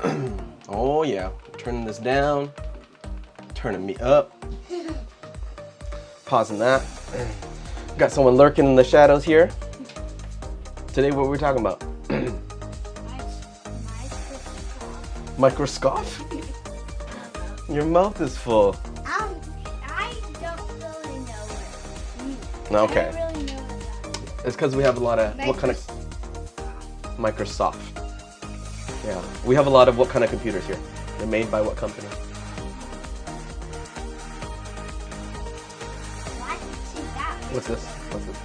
Oh yeah, turning this down, turning me up, pausing that. Got someone lurking in the shadows here. Today, what we're talking about? Microscope? Your mouth is full. I don't really know it. Okay. I don't really know what It's because we have a lot of what kind of Microsoft. Yeah, we have a lot of what kind of computers here? They're made by what company? What's this? What's this?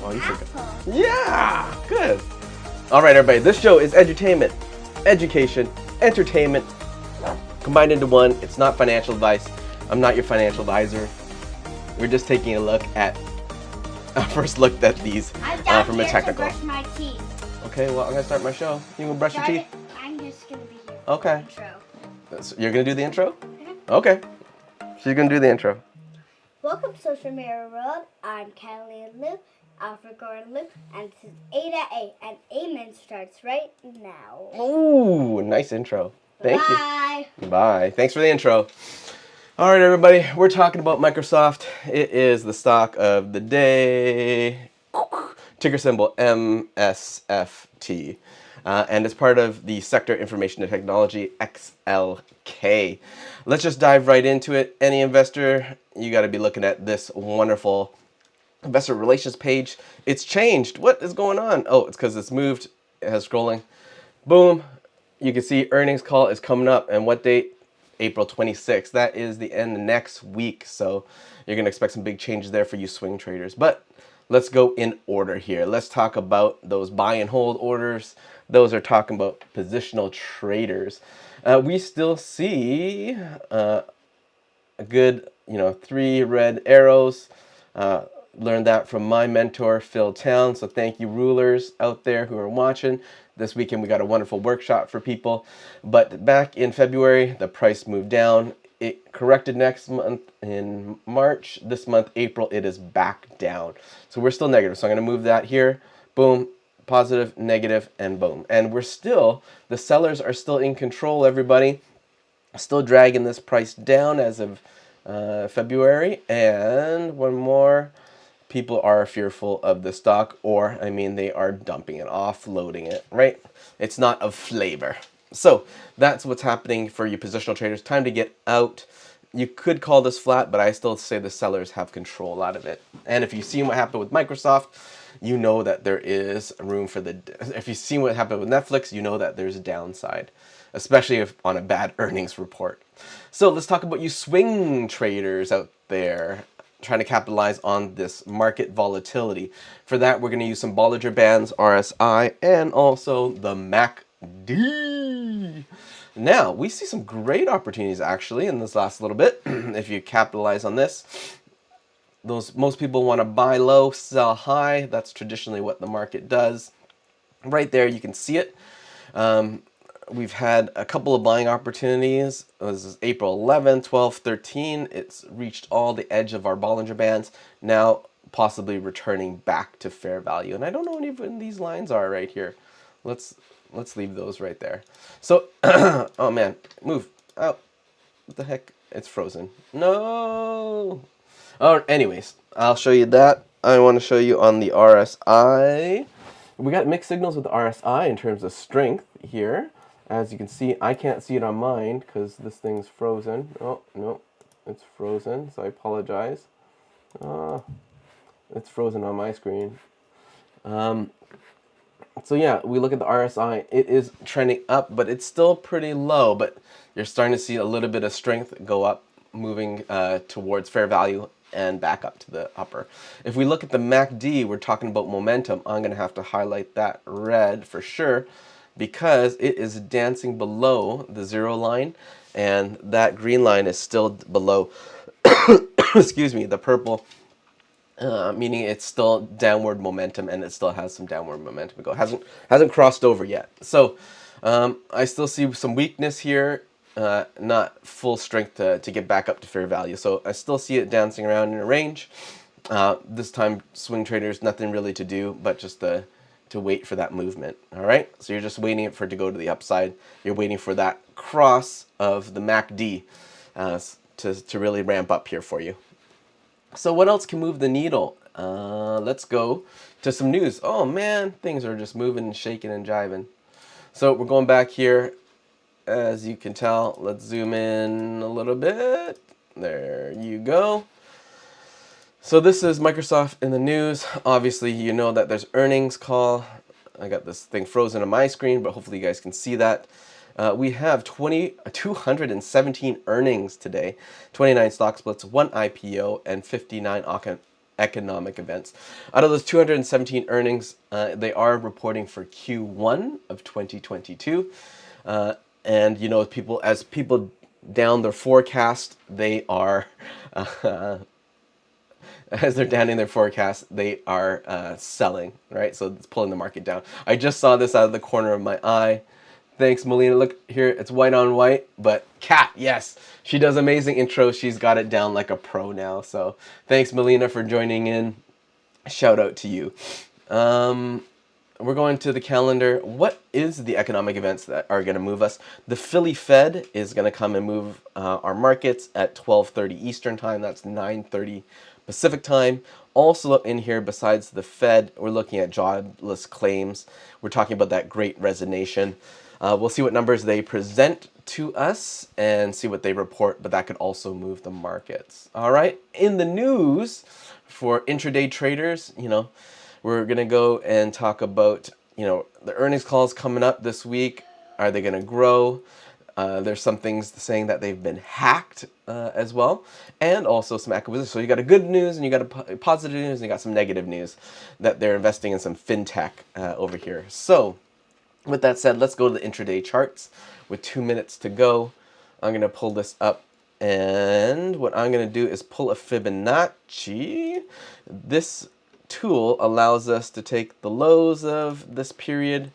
Oh, you forgot. Yeah, good. All right, everybody. This show is edutainment, education, entertainment, combined into one. It's not financial advice. I'm not your financial advisor. We're just taking a look at first look at these from a technical. brush my teeth. Okay, well, I'm gonna start my show. You gonna brush your teeth? I'm just gonna be here. Okay. Intro. So you're gonna do the intro? Okay. She's gonna do the intro. Welcome to Social Media World. I'm Kelly Lou, Alfred Gordon Lou, and this is A and Amen starts right now. Ooh, nice intro. Thank Bye. you. Bye. Thanks for the intro. All right, everybody. We're talking about Microsoft. It is the stock of the day. Ticker symbol MSFT. And it's part of the Sector Information and Technology, XLK. Let's just dive right into it. Any investor, you got to be looking at this wonderful investor relations page. It's changed. What is going on? Oh, it's because it's moved. It has scrolling. Boom. You can see earnings call is coming up. And what date? April 26th. That is the end of next week. So you're going to expect some big changes there for you swing traders. But let's go in order here. Let's talk about those buy and hold orders. Those are talking about positional traders. We still see a good, 3 red arrows. Learned that from my mentor, Phil Town. So thank you, rulers out there who are watching. This weekend, we got a wonderful workshop for people. But back in February, the price moved down. It corrected next month in March. This month, April, it is back down. So we're still negative. So I'm going to move that here. Boom. Positive, negative, and boom. And the sellers are still in control, everybody. Still dragging this price down as of February. And one more. People are fearful of the stock, or they are dumping it, offloading it, right? It's not of flavor. So that's what's happening for you positional traders. Time to get out. You could call this flat, but I still say the sellers have control out of it. And if you've seen what happened with Microsoft, you know that there is room for if you've seen what happened with Netflix, you know that there's a downside, especially if on a bad earnings report. So let's talk about you swing traders out there trying to capitalize on this market volatility. For that, we're going to use some Bollinger Bands, RSI, and also the MACD. Now, we see some great opportunities actually in this last little bit. If you capitalize on this, most people want to buy low, sell high. That's traditionally what the market does. Right there, you can see it. We've had a couple of buying opportunities. This is April 11, 12, 13. It's reached all the edge of our Bollinger Bands. Now possibly returning back to fair value. And I don't know what even these lines are right here. Let's leave those right there. So, oh man, move out. What the heck? It's frozen. No. Oh, anyways, I'll show you that. I want to show you on the RSI. We got mixed signals with the RSI in terms of strength here. As you can see, I can't see it on mine because this thing's frozen. Oh, no, it's frozen, so I apologize. It's frozen on my screen. So yeah, we look at the RSI. It is trending up, but it's still pretty low. But you're starting to see a little bit of strength go up, moving towards fair value and back up to the upper. If we look at the MACD, we're talking about momentum. I'm going to have to highlight that red for sure, because it is dancing below the 0 line, and that green line is still below, excuse me, the purple, meaning it's still downward momentum, and it still has some downward momentum to go. Hasn't crossed over yet. So I still see some weakness here, not full strength to get back up to fair value. So I still see it dancing around in a range. This time, swing traders, nothing really to do but just to to wait for that movement. All right, so you're just waiting for it to go to the upside. You're waiting for that cross of the MACD to really ramp up here for you. So what else can move the needle? Let's go to some news. Oh man, things are just moving and shaking and jiving. So we're going back here. As you can tell, let's zoom in a little bit. There you go. So this is Microsoft in the news. Obviously, you know that there's earnings call. I got this thing frozen on my screen, but hopefully you guys can see that. We have 217 earnings today, 29 stock splits, 1 IPO, and 59 economic events. Out of those 217 earnings, they are reporting for Q1 of 2022. And you know, as people down their forecast, they are as they're downing their forecast, they are selling, right? So it's pulling the market down. I just saw this out of the corner of my eye. Thanks, Melina. Look here, it's white on white, but Kat, yes, she does amazing intros. She's got it down like a pro now. So thanks, Melina, for joining in. Shout out to you. We're going to the calendar. What is the economic events that are going to move us? The Philly Fed is going to come and move our markets at 12:30 Eastern time. That's 9:30 Pacific time. Also in here, besides the Fed, we're looking at jobless claims. We're talking about that Great Resignation. We'll see what numbers they present to us and see what they report, but that could also move the markets. All right. In the news for intraday traders, you know, we're going to go and talk about, you know, the earnings calls coming up this week. Are they going to grow? There's some things saying that they've been hacked as well, and also some acquisitions. So you got a good news and you got a positive news and you got some negative news that they're investing in some fintech over here. So with that said, let's go to the intraday charts with 2 minutes to go. I'm going to pull this up, and what I'm going to do is pull a Fibonacci. This tool allows us to take the lows of this period,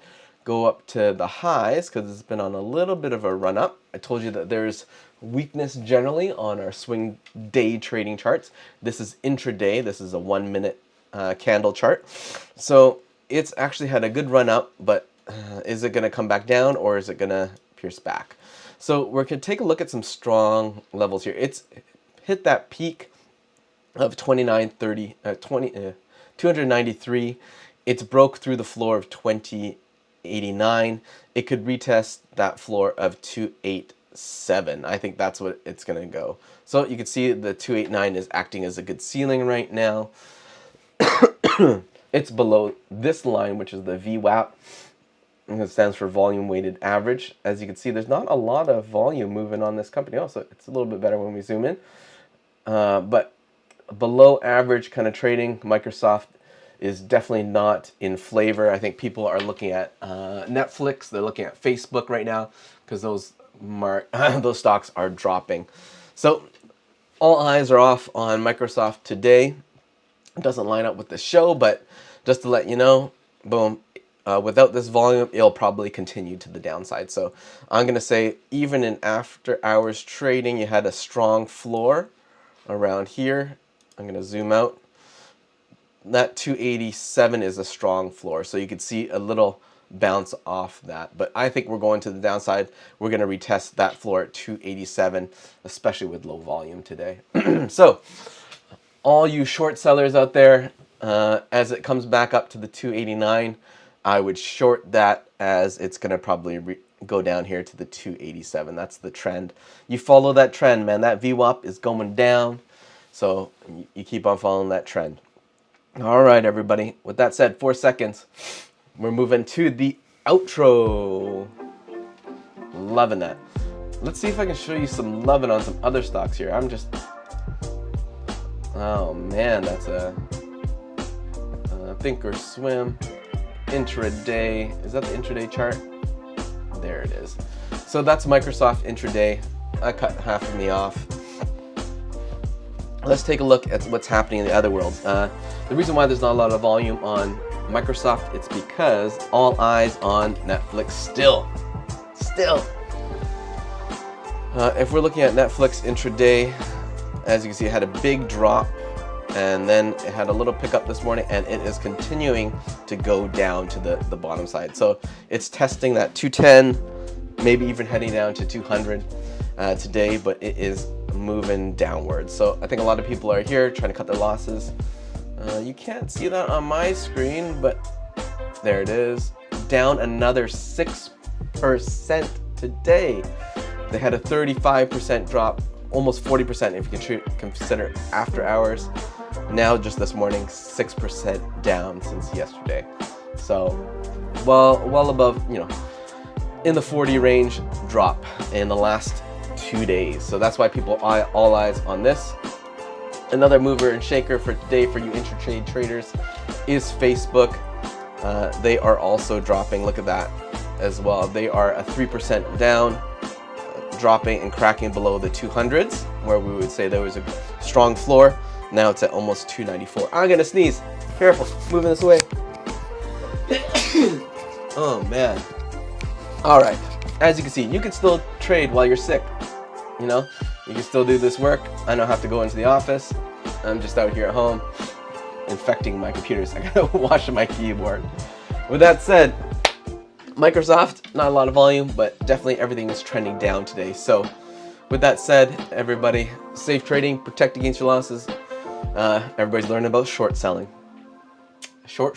go up to the highs because it's been on a little bit of a run up. I told you that there's weakness generally on our swing day trading charts. This is intraday. This is a 1 minute candle chart. So it's actually had a good run up, but is it going to come back down or is it going to pierce back? So we're going to take a look at some strong levels here. It's hit that peak of 293. It's broke through the floor of 2089. It could retest that floor of 287. I think that's what it's going to go. So you can see the 289 is acting as a good ceiling right now. It's below this line, which is the VWAP. And it stands for volume weighted average. As you can see, there's not a lot of volume moving on this company. Also, it's a little bit better when we zoom in. But below average kind of trading, Microsoft is definitely not in flavor. I think people are looking at Netflix. They're looking at Facebook right now because those stocks are dropping. So all eyes are off on Microsoft today. It doesn't line up with the show, but just to let you know, boom. Without this volume, it'll probably continue to the downside. So I'm going to say even in after hours trading, you had a strong floor around here. I'm going to zoom out. That 287 is a strong floor. So you can see a little bounce off that. But I think we're going to the downside. We're going to retest that floor at 287, especially with low volume today. So all you short sellers out there, as it comes back up to the 289, I would short that as it's going to probably go down here to the 287. That's the trend. You follow that trend, man. That VWAP is going down. So you keep on following that trend. All right, everybody. With that said, 4 seconds. We're moving to the outro. Loving that. Let's see if I can show you some loving on some other stocks here. Oh, man. That's a Thinkorswim. Intraday. Is that the intraday chart? There it is. So that's Microsoft intraday. I cut half of me off. Let's take a look at what's happening in the other worlds. The reason why there's not a lot of volume on Microsoft, it's because all eyes on Netflix still. If we're looking at Netflix intraday, as you can see, it had a big drop and then it had a little pickup this morning, and it is continuing to go down to the bottom side. So it's testing that 210, maybe even heading down to 200 today, but it is moving downwards. So I think a lot of people are here trying to cut their losses. You can't see that on my screen, but there it is, down another 6% today. They had a 35% drop, almost 40% if you can consider after hours. Now just this morning, 6% down since yesterday. So well above, in the 40 range drop in the last 2 days. So that's why people all eyes on this. Another mover and shaker for today for you intratrade traders is Facebook. They are also dropping. Look at that as well. They are a 3% down, dropping and cracking below the 200s, where we would say there was a strong floor. Now it's at almost 294. I'm gonna sneeze. Careful, moving this away. Oh man. All right. As you can see, you can still trade while you're sick. You can still do this work. I don't have to go into the office. I'm just out here at home, infecting my computers. I gotta wash my keyboard. With that said, Microsoft, not a lot of volume, but definitely everything is trending down today. So with that said, everybody, safe trading, protect against your losses. Everybody's learning about short selling. Short